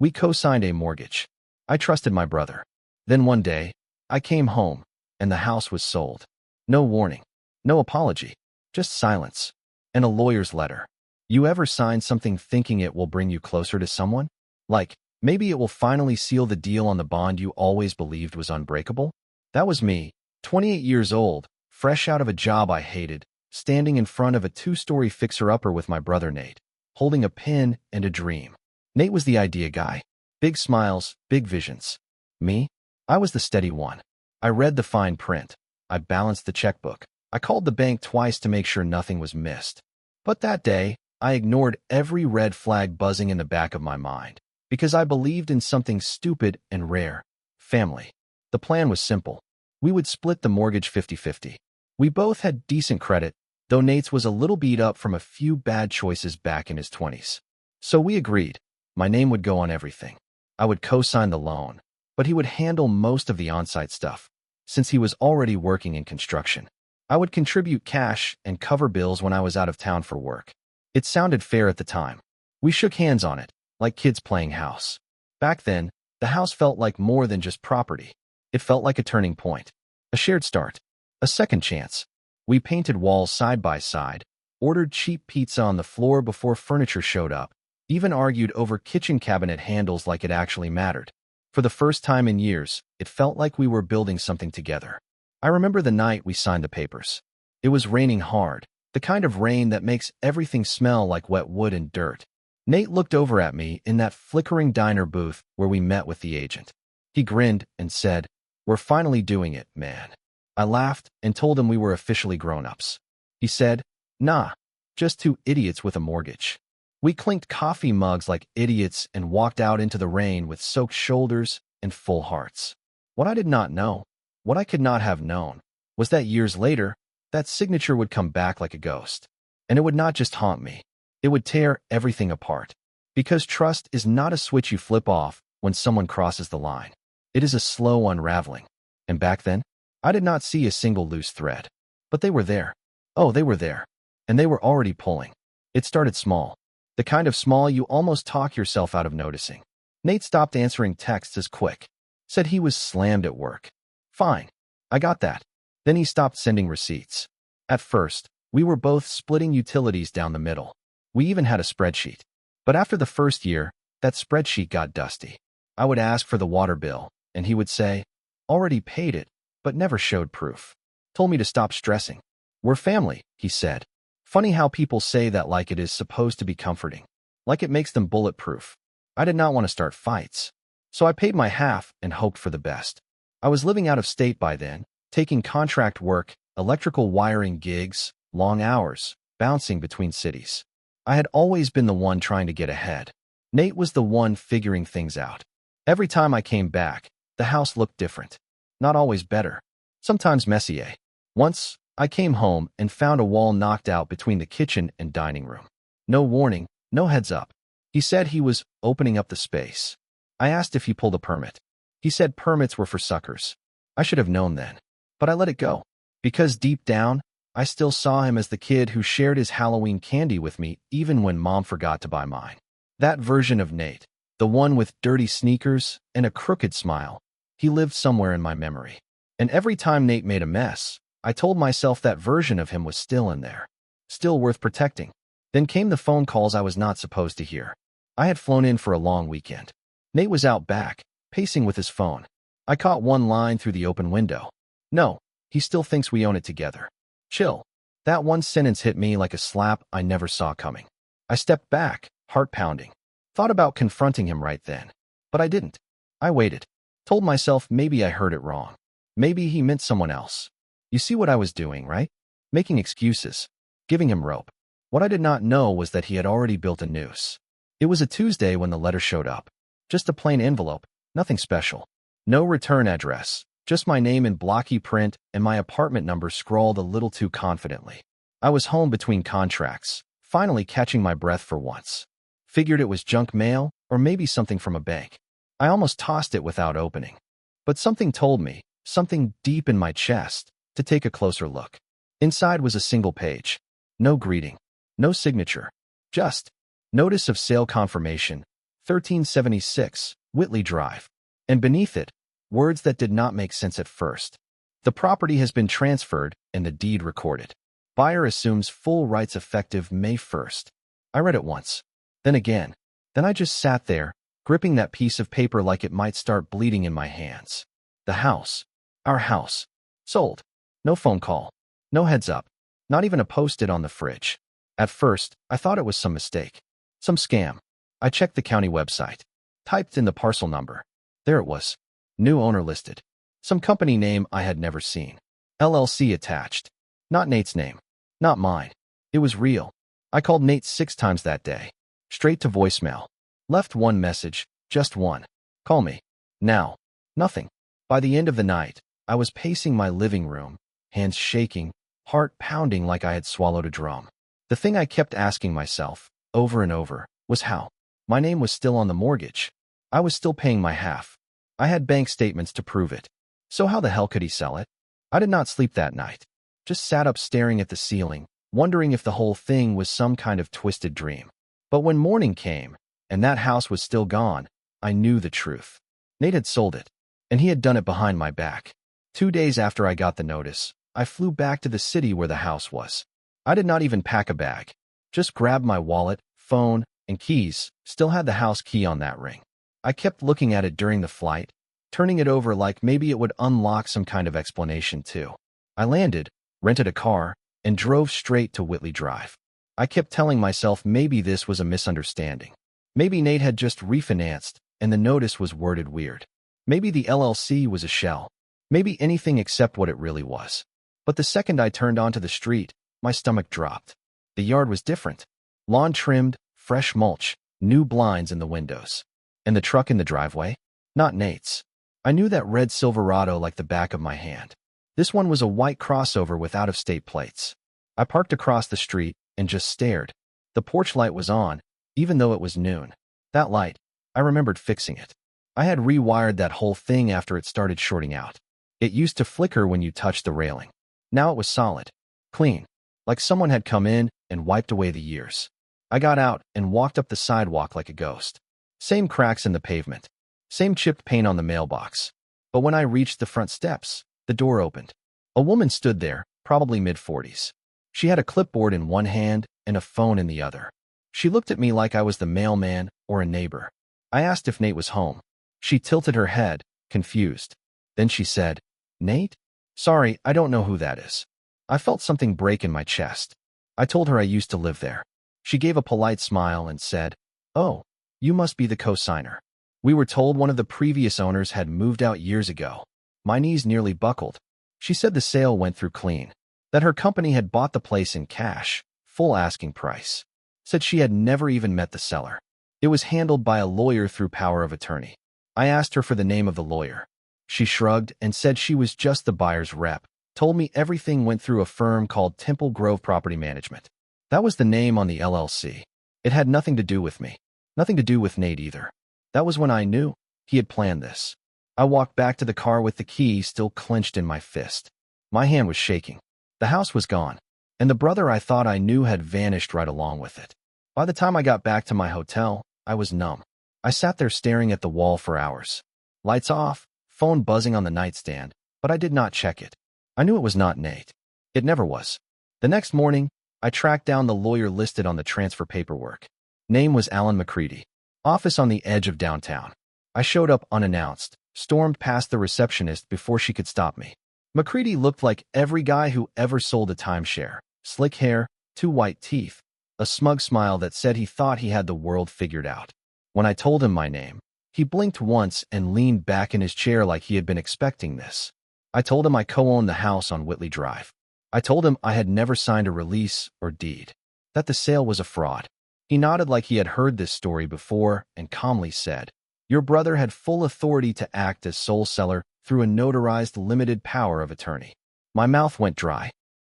We co-signed a mortgage. I trusted my brother. Then one day, I came home, and the house was sold. No warning. No apology. Just silence. And a lawyer's letter. You ever sign something thinking it will bring you closer to someone? Like, maybe it will finally seal the deal on the bond you always believed was unbreakable? That was me, 28 years old, fresh out of a job I hated, standing in front of a two-story fixer-upper with my brother Nate, holding a pen and a dream. Nate was the idea guy. Big smiles, big visions. Me? I was the steady one. I read the fine print. I balanced the checkbook. I called the bank twice to make sure nothing was missed. But that day, I ignored every red flag buzzing in the back of my mind, because I believed in something stupid and rare: family. The plan was simple. We would split the mortgage 50-50. We both had decent credit, though Nate's was a little beat up from a few bad choices back in his 20s. So we agreed. My name would go on everything. I would co-sign the loan, but he would handle most of the on-site stuff, since he was already working in construction. I would contribute cash and cover bills when I was out of town for work. It sounded fair at the time. We shook hands on it, like kids playing house. Back then, the house felt like more than just property. It felt like a turning point, a shared start, a second chance. We painted walls side by side, ordered cheap pizza on the floor before furniture showed up, even argued over kitchen cabinet handles like it actually mattered. For the first time in years, it felt like we were building something together. I remember the night we signed the papers. It was raining hard, the kind of rain that makes everything smell like wet wood and dirt. Nate looked over at me in that flickering diner booth where we met with the agent. He grinned and said, "We're finally doing it, man." I laughed and told him we were officially grown-ups. He said, "Nah, just two idiots with a mortgage." We clinked coffee mugs like idiots and walked out into the rain with soaked shoulders and full hearts. What I did not know, what I could not have known, was that years later, that signature would come back like a ghost. And it would not just haunt me. It would tear everything apart. Because trust is not a switch you flip off when someone crosses the line. It is a slow unraveling. And back then, I did not see a single loose thread. But they were there. Oh, they were there. And they were already pulling. It started small. The kind of small you almost talk yourself out of noticing. Nate stopped answering texts as quick. Said he was slammed at work. Fine. I got that. Then he stopped sending receipts. At first, we were both splitting utilities down the middle. We even had a spreadsheet. But after the first year, that spreadsheet got dusty. I would ask for the water bill, and he would say, "Already paid it," but never showed proof. Told me to stop stressing. "We're family," he said. Funny how people say that like it is supposed to be comforting. Like it makes them bulletproof. I did not want to start fights. So I paid my half and hoped for the best. I was living out of state by then, taking contract work, electrical wiring gigs, long hours, bouncing between cities. I had always been the one trying to get ahead. Nate was the one figuring things out. Every time I came back, the house looked different. Not always better. Sometimes messier. Once, I came home and found a wall knocked out between the kitchen and dining room. No warning, no heads up. He said he was opening up the space. I asked if he pulled a permit. He said permits were for suckers. I should have known then. But I let it go. Because deep down, I still saw him as the kid who shared his Halloween candy with me even when mom forgot to buy mine. That version of Nate, the one with dirty sneakers and a crooked smile, he lived somewhere in my memory. And every time Nate made a mess, I told myself that version of him was still in there. Still worth protecting. Then came the phone calls I was not supposed to hear. I had flown in for a long weekend. Nate was out back, pacing with his phone. I caught one line through the open window. "No, he still thinks we own it together. Chill." That one sentence hit me like a slap I never saw coming. I stepped back, heart pounding. Thought about confronting him right then. But I didn't. I waited. Told myself maybe I heard it wrong. Maybe he meant someone else. You see what I was doing, right? Making excuses. Giving him rope. What I did not know was that he had already built a noose. It was a Tuesday when the letter showed up. Just a plain envelope, nothing special. No return address, just my name in blocky print and my apartment number scrawled a little too confidently. I was home between contracts, finally catching my breath for once. Figured it was junk mail or maybe something from a bank. I almost tossed it without opening. But something told me, something deep in my chest, to take a closer look. Inside was a single page. No greeting. No signature. Just notice of sale confirmation, 1376, Whitley Drive. And beneath it, words that did not make sense at first. The property has been transferred and the deed recorded. Buyer assumes full rights effective May 1st. I read it once, then again. Then I just sat there, gripping that piece of paper like it might start bleeding in my hands. The house, our house, sold. No phone call, no heads up, not even a post-it on the fridge. At first, I thought it was some mistake, some scam. I checked the county website, typed in the parcel number. There it was. New owner listed. Some company name I had never seen. LLC attached. Not Nate's name. Not mine. It was real. I called Nate 6 times that day. Straight to voicemail. Left one message, just one. Call me. Now. Nothing. By the end of the night, I was pacing my living room, hands shaking, heart pounding like I had swallowed a drum. The thing I kept asking myself, over and over, was how. My name was still on the mortgage. I was still paying my half. I had bank statements to prove it. So how the hell could he sell it? I did not sleep that night. Just sat up staring at the ceiling, wondering if the whole thing was some kind of twisted dream. But when morning came, and that house was still gone, I knew the truth. Nate had sold it, and he had done it behind my back. 2 days after I got the notice, I flew back to the city where the house was. I did not even pack a bag. Just grabbed my wallet, phone, and keys. Still had the house key on that ring. I kept looking at it during the flight, turning it over like maybe it would unlock some kind of explanation too. I landed, rented a car, and drove straight to Whitley Drive. I kept telling myself maybe this was a misunderstanding. Maybe Nate had just refinanced, and the notice was worded weird. Maybe the LLC was a shell. Maybe anything except what it really was. But the second I turned onto the street, my stomach dropped. The yard was different. Lawn trimmed, fresh mulch, new blinds in the windows. And the truck in the driveway? Not Nate's. I knew that red Silverado like the back of my hand. This one was a white crossover with out-of-state plates. I parked across the street and just stared. The porch light was on, even though it was noon. That light, I remembered fixing it. I had rewired that whole thing after it started shorting out. It used to flicker when you touched the railing. Now it was solid, clean, like someone had come in and wiped away the years. I got out and walked up the sidewalk like a ghost. Same cracks in the pavement. Same chipped paint on the mailbox. But when I reached the front steps, the door opened. A woman stood there, probably mid-40s. She had a clipboard in one hand and a phone in the other. She looked at me like I was the mailman or a neighbor. I asked if Nate was home. She tilted her head, confused. Then she said, "Nate? Sorry, I don't know who that is." I felt something break in my chest. I told her I used to live there. She gave a polite smile and said, "Oh, you must be the co-signer. We were told one of the previous owners had moved out years ago." My knees nearly buckled. She said the sale went through clean, that her company had bought the place in cash, full asking price. Said she had never even met the seller. It was handled by a lawyer through power of attorney. I asked her for the name of the lawyer. She shrugged and said she was just the buyer's rep, told me everything went through a firm called Temple Grove Property Management. That was the name on the LLC. It had nothing to do with me. Nothing to do with Nate either. That was when I knew he had planned this. I walked back to the car with the key still clenched in my fist. My hand was shaking. The house was gone, and the brother I thought I knew had vanished right along with it. By the time I got back to my hotel, I was numb. I sat there staring at the wall for hours. Lights off, phone buzzing on the nightstand, but I did not check it. I knew it was not Nate. It never was. The next morning, I tracked down the lawyer listed on the transfer paperwork. Name was Alan McCready. Office on the edge of downtown. I showed up unannounced, stormed past the receptionist before she could stop me. McCready looked like every guy who ever sold a timeshare. Slick hair, 2 white teeth, a smug smile that said he thought he had the world figured out. When I told him my name, he blinked once and leaned back in his chair like he had been expecting this. I told him I co-owned the house on Whitley Drive. I told him I had never signed a release or deed, that the sale was a fraud. He nodded like he had heard this story before and calmly said, "Your brother had full authority to act as sole seller through a notarized limited power of attorney." My mouth went dry.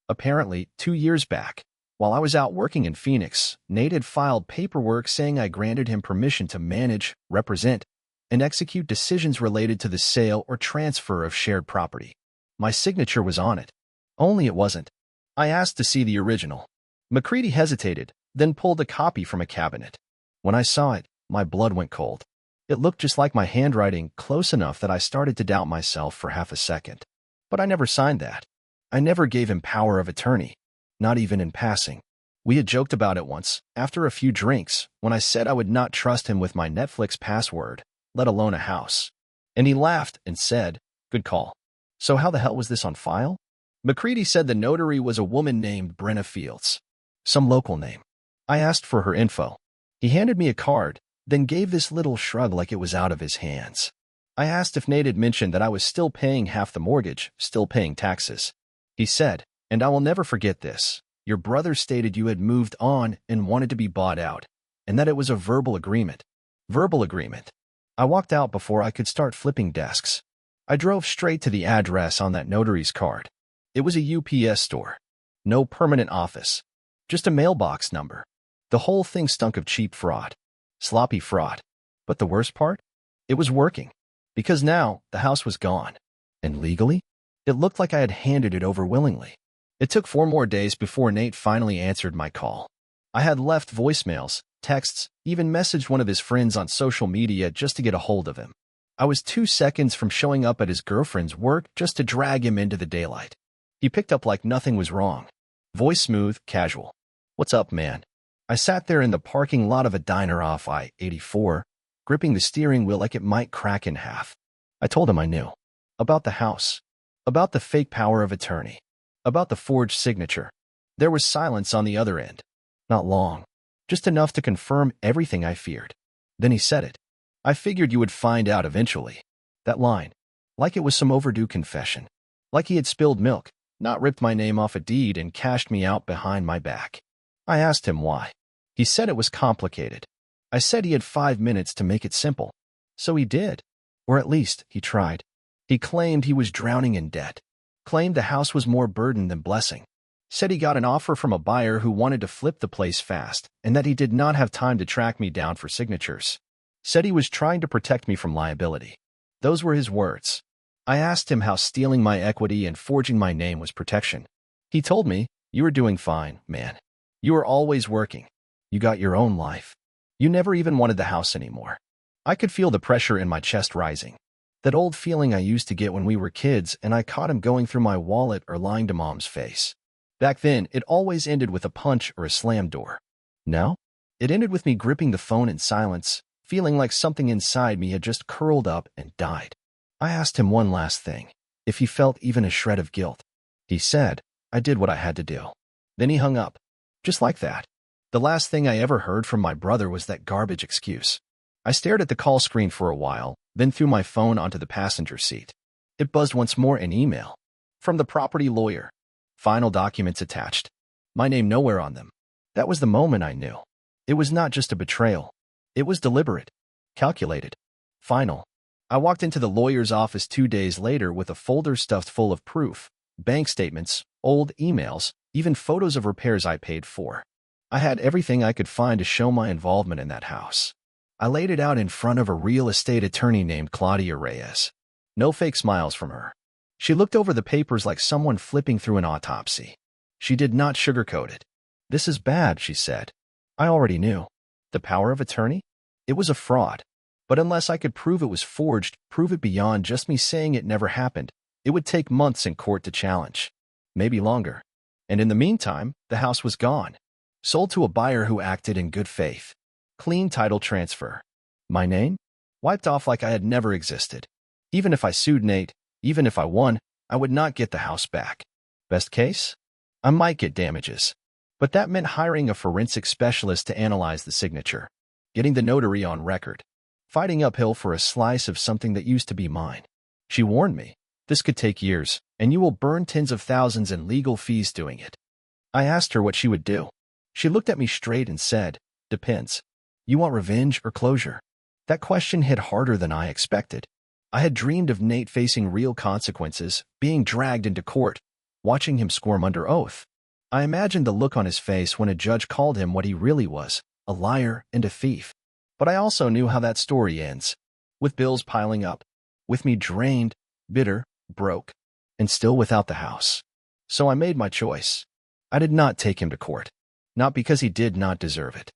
Apparently, 2 years back, while I was out working in Phoenix, Nate had filed paperwork saying I granted him permission to manage, represent, and execute decisions related to the sale or transfer of shared property. My signature was on it. Only it wasn't. I asked to see the original. McCready hesitated, then pulled a copy from a cabinet. When I saw it, My blood went cold. It looked just like my handwriting, close enough that I started to doubt myself for half a second. But I never signed that. I never gave him power of attorney, not even in passing. We had joked about it once, after a few drinks, when I said I would not trust him with my Netflix password, let alone a house. And he laughed and said, "Good call. So how the hell was this on file?" McCready said the notary was a woman named Brenna Fields. Some local name. I asked for her info. He handed me a card, then gave this little shrug like it was out of his hands. I asked if Nate had mentioned that I was still paying half the mortgage, still paying taxes. He said, "And I will never forget this. Your brother stated you had moved on and wanted to be bought out, and that it was a verbal agreement." Verbal agreement. I walked out before I could start flipping desks. I drove straight to the address on that notary's card. It was a UPS store. No permanent office. Just a mailbox number. The whole thing stunk of cheap fraud. Sloppy fraud. But the worst part? It was working. Because now, the house was gone. And legally? It looked like I had handed it over willingly. It took 4 more days before Nate finally answered my call. I had left voicemails, texts, even messaged one of his friends on social media just to get a hold of him. I was 2 seconds from showing up at his girlfriend's work just to drag him into the daylight. He picked up like nothing was wrong. Voice smooth, casual. "What's up, man?" I sat there in the parking lot of a diner off I-84, gripping the steering wheel like it might crack in half. I told him I knew. About the house. About the fake power of attorney. About the forged signature. There was silence on the other end. Not long. Just enough to confirm everything I feared. Then he said it. "I figured you would find out eventually." That line. Like it was some overdue confession. Like he had spilled milk, not ripped my name off a deed and cashed me out behind my back. I asked him why. He said it was complicated. I said he had 5 minutes to make it simple. So he did. Or at least, he tried. He claimed he was drowning in debt. Claimed the house was more burden than blessing. Said he got an offer from a buyer who wanted to flip the place fast, and that he did not have time to track me down for signatures. Said he was trying to protect me from liability. Those were his words. I asked him how stealing my equity and forging my name was protection. He told me, "You were doing fine, man. You were always working. You got your own life. You never even wanted the house anymore." I could feel the pressure in my chest rising. That old feeling I used to get when we were kids and I caught him going through my wallet or lying to Mom's face. Back then, it always ended with a punch or a slammed door. Now, it ended with me gripping the phone in silence, feeling like something inside me had just curled up and died. I asked him one last thing, if he felt even a shred of guilt. He said, "I did what I had to do." Then he hung up. Just like that. The last thing I ever heard from my brother was that garbage excuse. I stared at the call screen for a while, then threw my phone onto the passenger seat. It buzzed once more, an email. From the property lawyer. Final documents attached. My name nowhere on them. That was the moment I knew. It was not just a betrayal. It was deliberate. Calculated. Final. I walked into the lawyer's office 2 days later with a folder stuffed full of proof, bank statements, old emails, even photos of repairs I paid for. I had everything I could find to show my involvement in that house. I laid it out in front of a real estate attorney named Claudia Reyes. No fake smiles from her. She looked over the papers like someone flipping through an autopsy. She did not sugarcoat it. "This is bad," she said. I already knew. The power of attorney? It was a fraud. But unless I could prove it was forged, prove it beyond just me saying it never happened, it would take months in court to challenge. Maybe longer. And in the meantime, the house was gone. Sold to a buyer who acted in good faith. Clean title transfer. My name? Wiped off like I had never existed. Even if I sued Nate, even if I won, I would not get the house back. Best case? I might get damages. But that meant hiring a forensic specialist to analyze the signature. Getting the notary on record. Fighting uphill for a slice of something that used to be mine. She warned me, "This could take years, and you will burn tens of thousands in legal fees doing it." I asked her what she would do. She looked at me straight and said, "Depends. You want revenge or closure?" That question hit harder than I expected. I had dreamed of Nate facing real consequences, being dragged into court, watching him squirm under oath. I imagined the look on his face when a judge called him what he really was, a liar and a thief. But I also knew how that story ends, with bills piling up, with me drained, bitter, broke, and still without the house. So I made my choice. I did not take him to court, not because he did not deserve it,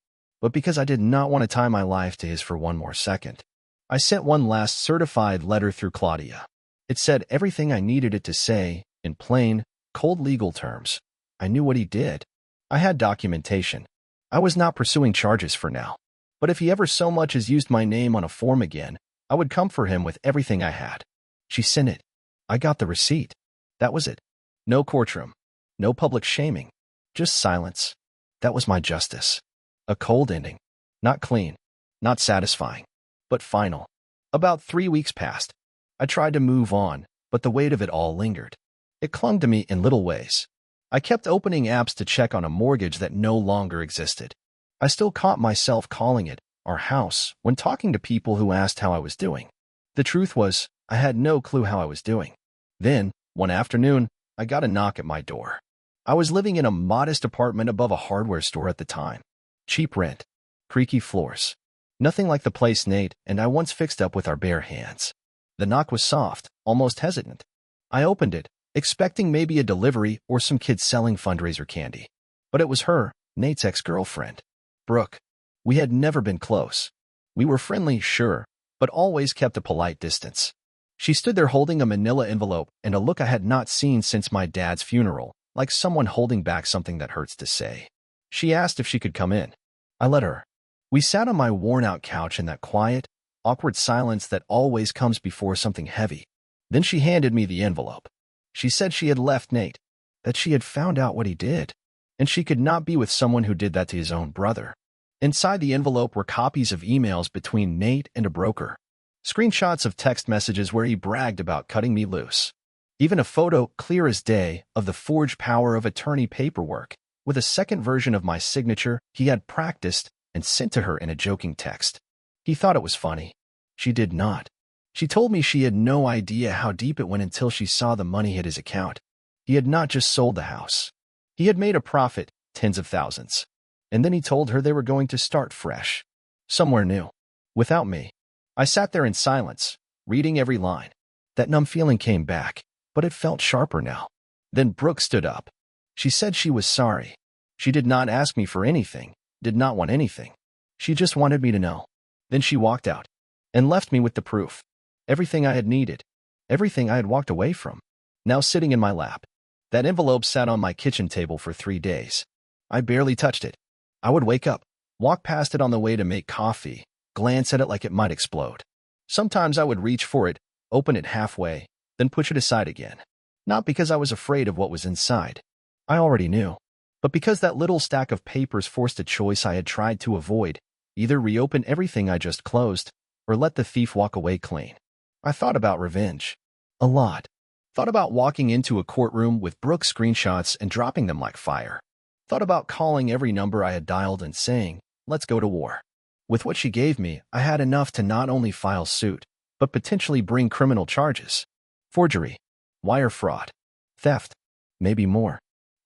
but because I did not want to tie my life to his for one more second. I sent one last certified letter through Claudia. It said everything I needed it to say, in plain, cold legal terms. I knew what he did. I had documentation. I was not pursuing charges for now. But if he ever so much as used my name on a form again, I would come for him with everything I had. She sent it. I got the receipt. That was it. No courtroom. No public shaming. Just silence. That was my justice. A cold ending. Not clean. Not satisfying. But final. About 3 weeks passed. I tried to move on, but the weight of it all lingered. It clung to me in little ways. I kept opening apps to check on a mortgage that no longer existed. I still caught myself calling it our house when talking to people who asked how I was doing. The truth was, I had no clue how I was doing. Then, one afternoon, I got a knock at my door. I was living in a modest apartment above a hardware store at the time. Cheap rent. Creaky floors. Nothing like the place Nate and I once fixed up with our bare hands. The knock was soft, almost hesitant. I opened it, expecting maybe a delivery or some kid selling fundraiser candy. But it was her, Nate's ex-girlfriend. Brooke. We had never been close. We were friendly, sure, but always kept a polite distance. She stood there holding a manila envelope and a look I had not seen since my dad's funeral, like someone holding back something that hurts to say. She asked if she could come in. I let her. We sat on my worn-out couch in that quiet, awkward silence that always comes before something heavy. Then she handed me the envelope. She said she had left Nate, that she had found out what he did, and she could not be with someone who did that to his own brother. Inside the envelope were copies of emails between Nate and a broker, screenshots of text messages where he bragged about cutting me loose, even a photo, clear as day, of the forged power of attorney paperwork, with a second version of my signature he had practiced and sent to her in a joking text. He thought it was funny. She did not. She told me she had no idea how deep it went until she saw the money hit his account. He had not just sold the house. He had made a profit, tens of thousands. And then he told her they were going to start fresh. Somewhere new. Without me. I sat there in silence, reading every line. That numb feeling came back, but it felt sharper now. Then Brooke stood up. She said she was sorry. She did not ask me for anything, did not want anything. She just wanted me to know. Then she walked out and left me with the proof. Everything I had needed. Everything I had walked away from. Now sitting in my lap. That envelope sat on my kitchen table for 3 days. I barely touched it. I would wake up, walk past it on the way to make coffee, glance at it like it might explode. Sometimes I would reach for it, open it halfway, then push it aside again. Not because I was afraid of what was inside. I already knew. But because that little stack of papers forced a choice I had tried to avoid, either reopen everything I just closed, or let the thief walk away clean. I thought about revenge. A lot. Thought about walking into a courtroom with Brooke's screenshots and dropping them like fire. Thought about calling every number I had dialed and saying, let's go to war. With what she gave me, I had enough to not only file suit, but potentially bring criminal charges. Forgery. Wire fraud. Theft. Maybe more.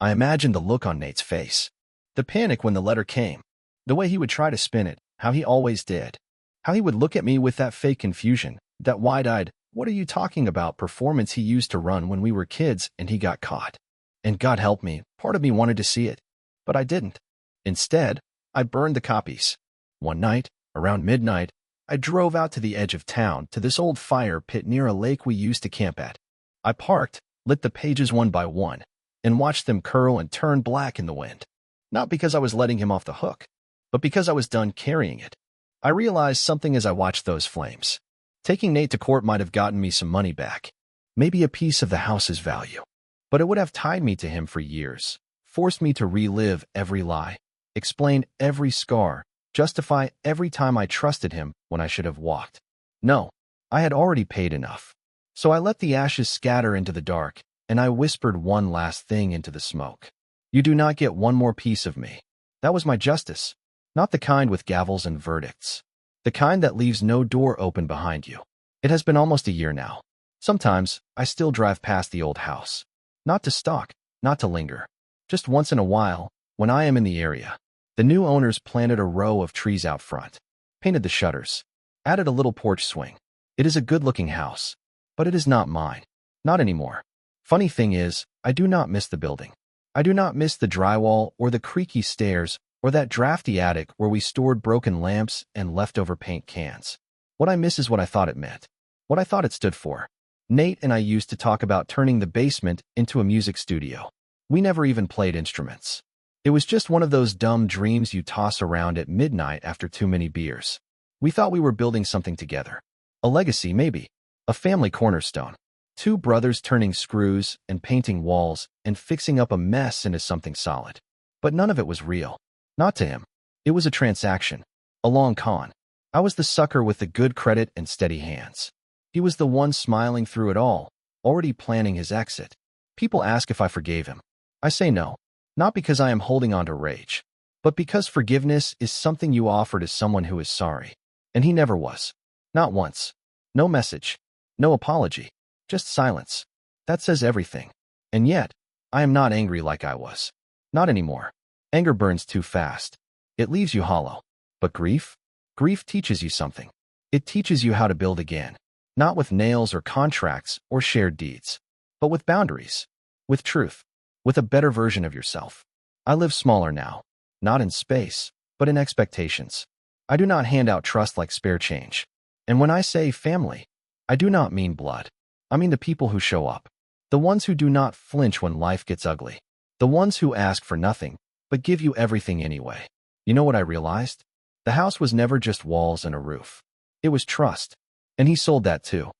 I imagined the look on Nate's face. The panic when the letter came. The way he would try to spin it, how he always did. How he would look at me with that fake confusion, that wide-eyed, what are you talking about performance he used to run when we were kids and he got caught. And God help me, part of me wanted to see it. But I didn't. Instead, I burned the copies. One night, around midnight, I drove out to the edge of town to this old fire pit near a lake we used to camp at. I parked, lit the pages one by one, and watched them curl and turn black in the wind. Not because I was letting him off the hook, but because I was done carrying it. I realized something as I watched those flames. Taking Nate to court might have gotten me some money back, maybe a piece of the house's value. But it would have tied me to him for years, forced me to relive every lie, explain every scar, justify every time I trusted him when I should have walked. No, I had already paid enough. So I let the ashes scatter into the dark, and I whispered one last thing into the smoke. You do not get one more piece of me. That was my justice. Not the kind with gavels and verdicts. The kind that leaves no door open behind you. It has been almost a year now. Sometimes, I still drive past the old house. Not to stalk, not to linger. Just once in a while, when I am in the area. The new owners planted a row of trees out front, painted the shutters, added a little porch swing. It is a good-looking house, but it is not mine. Not anymore. Funny thing is, I do not miss the building. I do not miss the drywall or the creaky stairs Or that drafty attic where we stored broken lamps and leftover paint cans. What I miss is what I thought it meant. What I thought it stood for. Nate and I used to talk about turning the basement into a music studio. We never even played instruments. It was just one of those dumb dreams you toss around at midnight after too many beers. We thought we were building something together. A legacy, maybe. A family cornerstone. Two brothers turning screws and painting walls and fixing up a mess into something solid. But none of it was real. Not to him. It was a transaction. A long con. I was the sucker with the good credit and steady hands. He was the one smiling through it all, already planning his exit. People ask if I forgave him. I say no. Not because I am holding on to rage, but because forgiveness is something you offer to someone who is sorry. And he never was. Not once. No message. No apology. Just silence. That says everything. And yet, I am not angry like I was. Not anymore. Anger burns too fast. It leaves you hollow. But grief? Grief teaches you something. It teaches you how to build again. Not with nails or contracts or shared deeds, but with boundaries. With truth. With a better version of yourself. I live smaller now. Not in space, but in expectations. I do not hand out trust like spare change. And when I say family, I do not mean blood. I mean the people who show up. The ones who do not flinch when life gets ugly. The ones who ask for nothing, but give you everything anyway. You know what I realized? The house was never just walls and a roof. It was trust. And he sold that too.